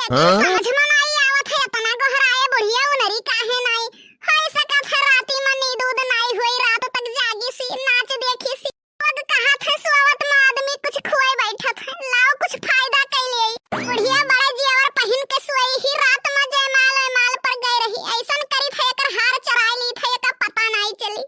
समझ में नहीं आवत है इतना गहराए बुढ़िया उनरी काहे नहीं होई सकत है राती में नींद उद नहीं हुई रात तक जागी सी नाच देखी सी पग कहा था सोवत में आदमी कुछ खोए बैठा था लाओ कुछ फायदा कैले बुढ़िया बड़े जेवर पहन के सोई ही रात में जयमाल पर गई रही ऐसन करी थे कर हार चराई ली थे का पता नहीं चली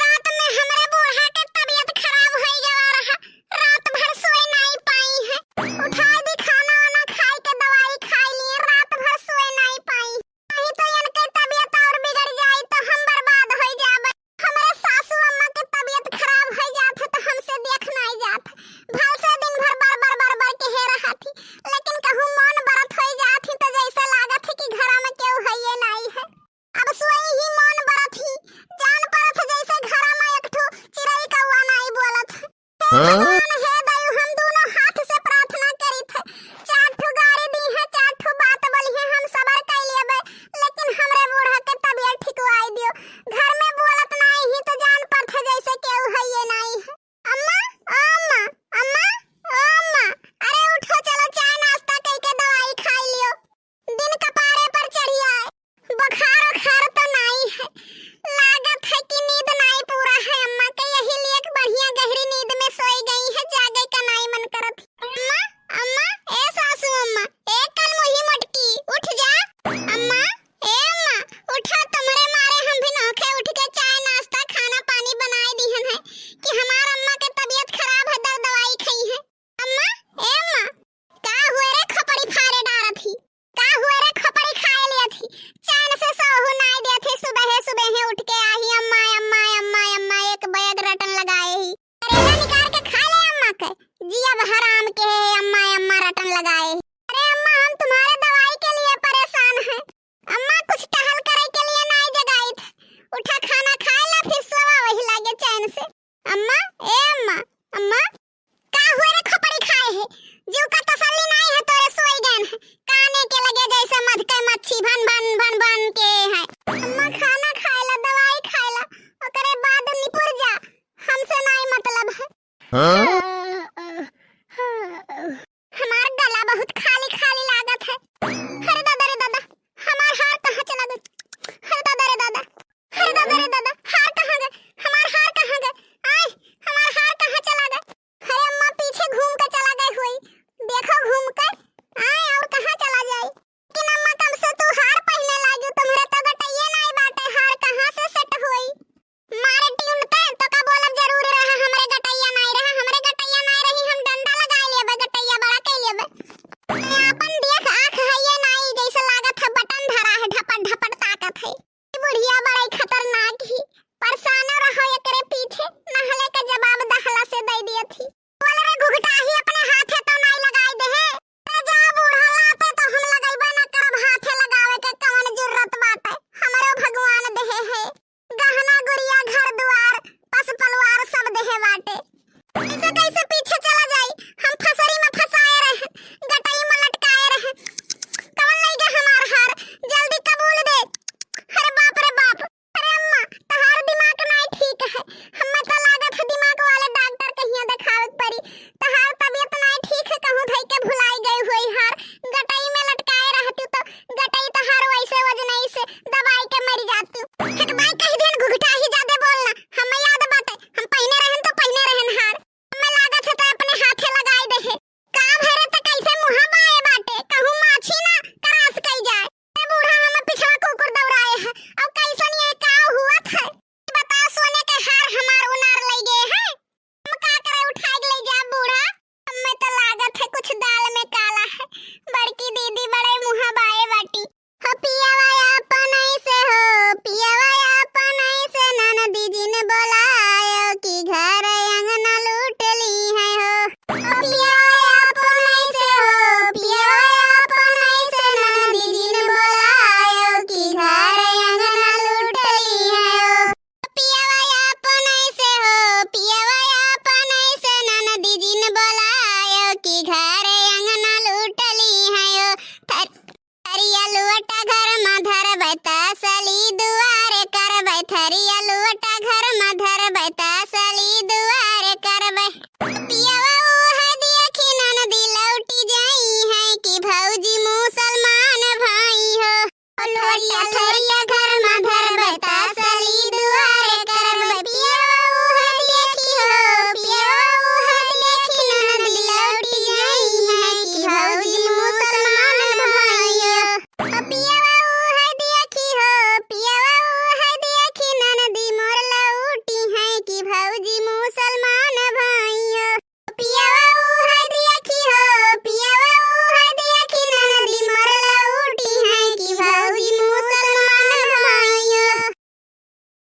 रात में हमरे बूढ़ा के तबीयत खराब हो गया रहा रात भर सोए नहीं पाई है उठा दी खाना वाना खाई के दवाई खाई लिए रात भर सोए नहीं पाई नहीं तो इनके तबीयत और बिगड़ जाई तो हम बर्बाद हो जाबे हमारे सासू अम्मा के तबीयत खराब हो जात है तो हमसे देख नहीं जात भल से दिन भर बर के हे रहा थी लेकिन कहूं मन बरत हो जात ही तो जैसे लागत है कि घर में केहू है ये नहीं है अब सोई ही मन बरत ही जान परत जैसे घर में एक ठो चिड़ै कौवा नहीं बोलत है